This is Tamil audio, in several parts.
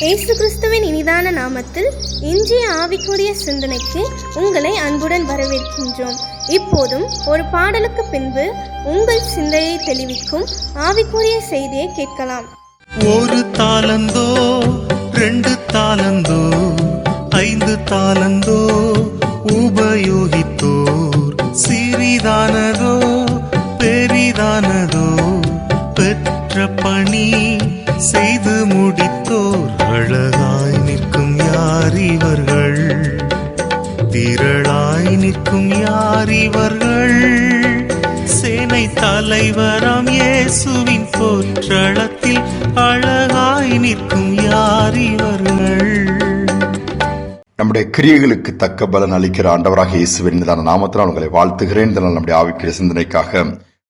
இயேசு கிறிஸ்துவின் இனிதான நாமத்தில் இன்றைய ஆவிக்குரிய சிந்தனைக்கு உங்களை அன்புடன் வரவேற்கின்றோம். இப்போதும் ஒரு பாடலுக்கு பின்பு உங்கள் சிந்தையை தெளிவிக்கும் ஆவிக்குரிய செய்தியை கேட்கலாம். ஒரு தாலந்தோ, 2 தாலந்தோ, 5 தாலந்தோ உபயோகித்தோர், சிறிதானதோ பெரிதானதோ பெற்ற பணி செய்து முடித்தோர், அழகாய் நிற்கும் யார் இவர்கள், திரளாய் நிற்கும் யார் இவர்கள், சேனை தலைவராம் இயேசுவின் போற்றளத்தில் அழகாய் நிற்கும் யார் இவர்கள். நம்முடைய கிரியைகளுக்கு தக்க பலன் அளிக்கிற ஆண்டவராக இயேசுவின் நாமத்தினால் உங்களை வாழ்த்துகிறேன். இதனால் நம்முடைய ஆவிக்குரிய சிந்தனைக்காக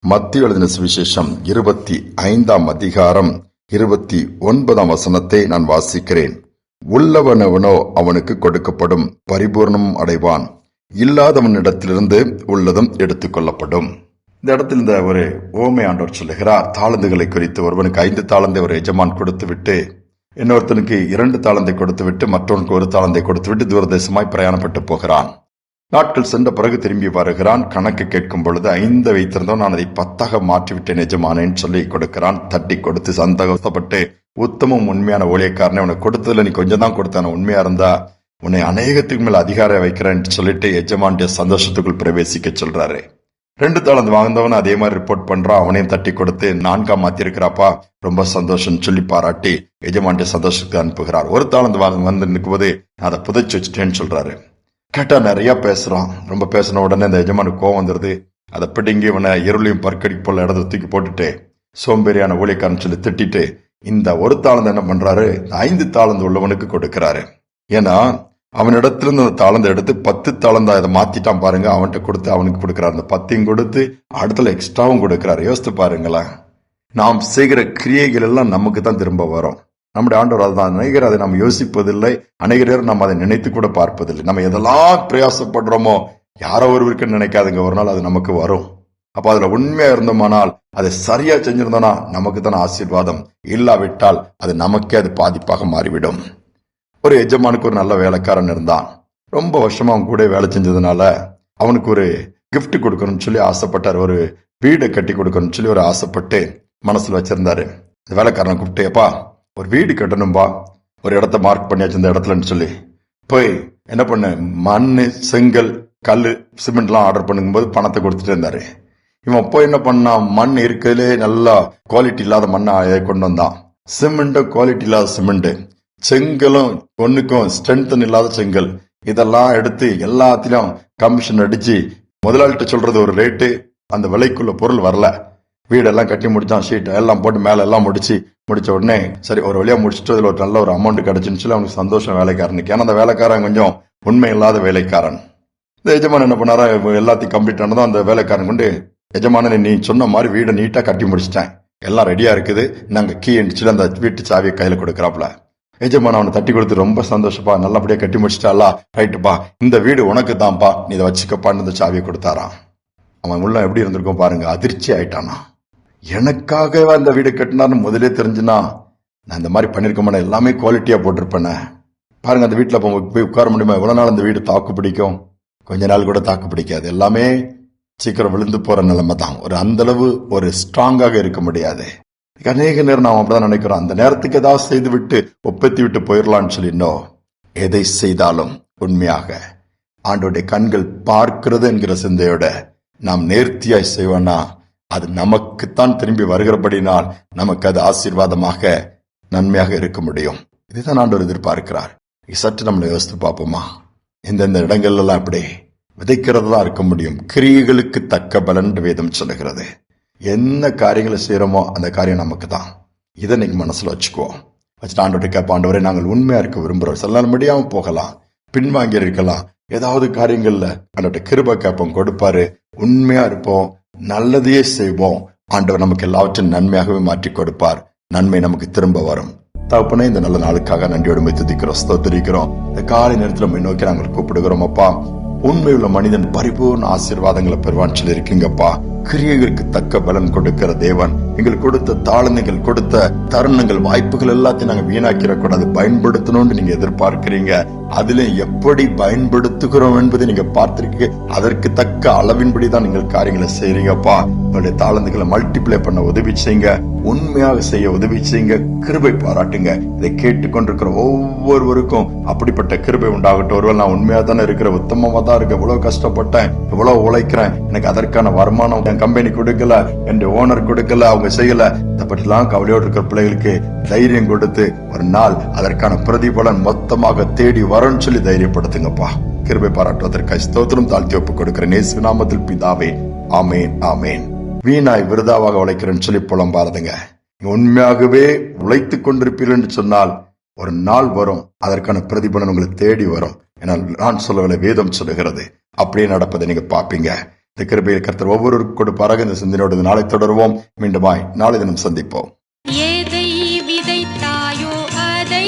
மத்தேயு எழுதின சுவிசேஷம் 25ஆம் அதிகாரம் 29ஆம் வசனத்தை நான் வாசிக்கிறேன். உள்ளவனவனோ அவனுக்கு கொடுக்கப்படும், பரிபூர்ணம் அடைவான். இல்லாதவனிடத்திலிருந்து உள்ளதும் எடுத்துக் கொள்ளப்படும். இந்த இடத்தில் இந்த ஒரு ஓமை ஆண்டவர் சொல்லுகிறார். தாளந்துகளை குறித்து, ஒருவனுக்கு 5 தாளந்தை ஒரு எஜமான் கொடுத்து விட்டு இன்னொருத்தனுக்கு 2 தாளந்தை கொடுத்து விட்டு மற்றவனுக்கு 1 தாளந்தை கொடுத்து விட்டு தூரதேசமாய் பிரயாணப்பட்டு போகிறான். நாட்கள் சென்ற பிறகு திரும்பி வருகிறான். கணக்கு கேட்கும் பொழுது 5 வைத்திருந்தோம், நான் அதை 10ஆக மாற்றிவிட்டேன் எஜமானேன்னு சொல்லி கொடுக்கிறான். தட்டி கொடுத்து சந்தோஷப்பட்டு, உத்தமும் உண்மையான ஊழியக்காரனை, உனக்கு கொடுத்ததுல நீ கொஞ்சம் தான் கொடுத்தான, உண்மையா இருந்தா உன்னை அநேகத்துக்கு மேல அதிகாரம் வைக்கிறேன்னு சொல்லிட்டு எஜமானுடைய சந்தோஷத்துக்குள் பிரவேசிக்க சொல்றாரு. 2 தாளந்து வாங்கினவன் அதே மாதிரி ரிப்போர்ட் பண்றான். அவனையும் தட்டி கொடுத்து 4ஆ மாத்திருக்கிறாப்பா, ரொம்ப சந்தோஷம் சொல்லி பாராட்டி எஜமானுடைய சந்தோஷத்துக்கு அனுப்புகிறார். 1 தாளந்து வந்து நிற்கும் போது அதை புதைச்சு வச்சுட்டேன்னு சொல்றாரு. கேட்டா நிறைய பேசுறான். ரொம்ப பேசின உடனே இந்த எஜமானுக்கு கோவம் வந்துருது. அதை பிடிங்கி இவனை இருளையும் பற்கடி போல இடத்த தூக்கி போட்டுட்டு சோம்பேறியான ஊழியக்காரன் சொல்லி திட்டிட்டு இந்த 1 தாளந்து என்ன பண்றாரு, 5 தாளந்து உள்ளவனுக்கு கொடுக்கிறாரு. ஏன்னா அவனிடத்திலிருந்து அந்த தாளந்தை எடுத்து 10 தாளந்தா இதை மாத்திட்டான் பாருங்க. அவன்கிட்ட கொடுத்து அவனுக்கு கொடுக்கிறார். அந்த 10ஐயும் கொடுத்து அடுத்த எக்ஸ்ட்ராவும் கொடுக்கிறாரு. யோசித்து பாருங்களேன், நாம் செய்கிற கிரியைகள் எல்லாம் நமக்கு தான் திரும்ப வரும். நம்முடைய ஆண்டவர் அதுதான். அநேகர் அதை நாம் யோசிப்பதில்லை, அநேகர் நம்ம அதை நினைத்து கூட பார்ப்பதில்லை. நம்ம எதெல்லாம் பிரயாசப்படுறோமோ யாரோ ஒருவருக்கு நினைக்காதுங்க, ஒரு நாள் அது நமக்கு வரும். அப்ப அதுல உண்மையா இருந்தோமானால், அதை சரியா செஞ்சிருந்தோம்னா நமக்கு தான் ஆசீர்வாதம். இல்லாவிட்டால் அது நமக்கே அது பாதிப்பாக மாறிவிடும். ஒரு எஜமானுக்கு ஒரு நல்ல வேலைக்காரன் இருந்தான். ரொம்ப வருஷமா அவன் கூட வேலை செஞ்சதுனால அவனுக்கு ஒரு கிஃப்ட் கொடுக்கணும்னு சொல்லி ஆசைப்பட்டார். ஒரு வீடு கட்டி கொடுக்கணும்னு சொல்லி ஒரு ஆசைப்பட்டு மனசுல வச்சிருந்தாரு. இந்த வேலைக்காரனை கூப்பிட்டு, எப்பா ஒரு வீடு கட்டணும்பா, ஒரு இடத்த மார்க் பண்ணியாச்சு இந்த இடத்துலன்னு சொல்லி போய் என்ன பண்ண, மண்ணு, செங்கல், கல், சிமெண்ட் எல்லாம் ஆர்டர் பண்ணும்போது பணத்தை கொடுத்துட்டு இருந்தாரு. இவன் போய் என்ன பண்ணான், மண் இருக்கிறதுலே நல்லா குவாலிட்டி இல்லாத மண்ணை கொண்டு வந்தான். சிமெண்ட் குவாலிட்டி இல்லாத சிமெண்ட், செங்கலும் ஒன்னுக்கும் ஸ்ட்ரென்த் இல்லாத செங்கல், இதெல்லாம் எடுத்து எல்லாத்திலும் கமிஷன் அடிச்சு முதலாளிகிட்ட சொல்றது ஒரு ரேட்டு, அந்த விலைக்குள்ள பொருள் வரல. வீடெல்லாம் கட்டி முடிச்சான், ஷீட் எல்லாம் போட்டு மேல எல்லாம் முடிச்ச உடனே சரி ஒரு வழியா முடிச்சுட்டு அதுல ஒரு நல்ல ஒரு அமௌண்ட் கிடைச்சுன்னு சொல்லி அவனுக்கு சந்தோஷம் வேலைக்காரனுக்கு. ஏன்னா அந்த வேலைக்காரன் கொஞ்சம் உண்மை இல்லாத வேலைக்காரன். இந்த எஜமான் என்ன பண்ணாரா, எல்லாத்தையும் கம்ப்ளீட் ஆனதும் அந்த வேலைக்காரன் கொண்டு, எஜமான நீ சொன்ன மாதிரி வீடை நீட்டா கட்டி முடிச்சிட்டேன், எல்லாம் ரெடியா இருக்குது, நாங்க கீ அடிச்சுட்டு அந்த வீட்டு சாவியை கையில கொடுக்கறாப்ல. எஜமான அவனை தட்டி கொடுத்து, ரொம்ப சந்தோஷப்பா, நல்லபடியா கட்டி முடிச்சிட்டாலா, ரைட்டுப்பா, இந்த வீடு உனக்கு தான்ப்பா, நீ இதை வச்சுக்கப்பான்னு இந்த சாவியை கொடுத்தாராம். அவன் உள்ள எப்படி இருந்திருக்கும் பாருங்க, அதிர்ச்சி ஆயிட்டானா. எனக்காக அந்த வீடு கட்டினார்னு முதலே தெரிஞ்சுனா நான் இந்த மாதிரி பண்ணிருக்க மாட்டேன், எல்லாமே குவாலிட்டியா போட்டிருப்பேன். பாருங்க அந்த வீட்டுல போய் உட்கார முடியுமா, எவ்வளவு நாள் அந்த வீடு தாக்கு பிடிக்கும், கொஞ்ச நாள் கூட தாக்கு பிடிக்காது, எல்லாமே சீக்கிரம் விழுந்து போற நிலைமை தான். அந்த அளவு ஒரு ஸ்ட்ராங்காக இருக்க முடியாது. அநேக நேரம் நாம் அப்படிதான் நினைக்கிறோம், அந்த நேரத்துக்கு ஏதாவது செய்து விட்டு ஒப்பத்தி விட்டு போயிடலான்னு சொல்லினோம். எதை செய்தாலும் உண்மையாக ஆண்டோடைய கண்கள் பார்க்கிறது என்கிற சிந்தையோட நாம் நேர்த்தியாய் செய்வோம்னா அது நமக்குத்தான் திரும்பி வருகிறபடினால் நமக்கு அது ஆசீர்வாதமாக நன்மையாக இருக்க முடியும். இதுதான் ஆண்டவர் எதிர்பார்க்கிறார். சற்று நம்மளை யோசித்து பார்ப்போமா, எந்தெந்த இடங்கள்ல எல்லாம் இப்படி விதைக்கிறது தான் இருக்க முடியும். கிரியைகளுக்கு தக்க பலன் வேதம் சொல்லுகிறது. என்ன காரியங்களை செய்யறோமோ அந்த காரியம் நமக்கு தான். இதை நீங்க மனசுல வச்சுக்குவோம். வச்சுட்டு ஆண்டவரை கேட்ப, ஆண்டவரை நாங்கள் உண்மையா இருக்க விரும்புறோம், சில நாள் முடியாம போகலாம், பின்வாங்கி இருக்கலாம், ஏதாவது காரியங்கள்ல ஆண்டவர்கிட்ட கிருபை கேட்போம், கொடுப்பாரு. உண்மையா இருப்போம், நல்லதையே செய்வோம், ஆண்டவர் நமக்கு எல்லாவற்றையும் நன்மையாகவே மாற்றி கொடுப்பார். நன்மை நமக்கு திரும்ப வரும். தகப்பனே, இந்த நல்ல நாளுக்காக நன்றியோடு துதிக்கிறோம், ஸ்தோத்திரிக்கிறோம். இந்த காலை நேரத்தில் நம்ம நோக்கி நாங்கள் கூப்பிடுகிறோம். அப்பா, உண்மையுள்ள மனிதன் பரிபூர்ண ஆசீர்வாதங்களை பெறுவான்னு சொல்லி இருக்கீங்கப்பா. கிரியைகளுக்கு தக்க பலன் கொடுக்கிற தேவன். எங்களுக்கு கொடுத்த தாளந்துகள், கொடுத்த தருணங்கள், வாய்ப்புகள் எல்லாத்தையும் நாங்க வீணாக்கிடக்கூடாது, பயன்படுத்தணும்னு நீங்க எதிர்பார்க்கிறீங்க. அதுல எப்படி பயன்படுத்துகிறோம் என்பதை நீங்க பார்த்திருக்கீங்க. அதற்கு தக்க அளவின்படிதான் நீங்கள் காரியங்களை செய்றீங்கப்பா. உங்களுடைய தாளந்துகளை மல்டிப்ளை பண்ண உதவி செய்யுங்க, உண்மையாக செய்ய உதவி செய்யுங்க, கிருபை பாராட்டுங்க. இதை கேட்டுக்கொண்டிருக்கிற ஒவ்வொருவருக்கும் அப்படிப்பட்ட கிருபை உண்டாகட்டும். ஒருவேளை நான் உண்மையா தானே இருக்கிற, உத்தமமா தான் இருக்க, எவ்வளவு கஷ்டப்பட்டேன், எவ்வளவு உழைக்கிறேன், எனக்கு அதற்கான வருமானம் என் கம்பெனி கொடுக்கல, என் ஓனர் கொடுக்கல, அவங்க செய்யல, அப்படிலாம் கவலையோடு இருக்கிற பிள்ளைகளுக்கு தைரியம் கொடுத்து ஒரு நாள் அதற்கான பிரதிபலன் மொத்தமாக தேடி வரும்னு சொல்லி தைரியப்படுத்துங்கப்பா. கிருபை பாராட்டுவதற்கு ஸ்தோத்திரம் தாழ்த்தி ஒப்புக் கொடுக்கிறேன் இயேசு நாமத்தில் பிதாவே, ஆமேன் ஆமேன். வீணாய் விருதாவாக உழைக்கிறேன்னு சொல்லி புலம்பாருதுங்க. உண்மையாகவே உழைத்துக் கொண்டிருப்பீர்கள் என்று சொன்னால் ஒரு நாள் வரும், அதற்கான பிரதிபலன் உங்களை தேடி வரும். ஏன்னா நான் சொல்லவில்லை, வேதம் சொல்லுகிறது. அப்படியே நடப்பதை நீங்க பாப்பீங்க. இந்த கிருபையை கர்த்தர் ஒவ்வொருவருக்கும் கொடுப்பாராக. இந்த சிந்தனையோடு நாளை தொடருவோம். மீண்டுமாய் நாளை தினம் சந்திப்போம். எதை விதைத்தாயோ அதை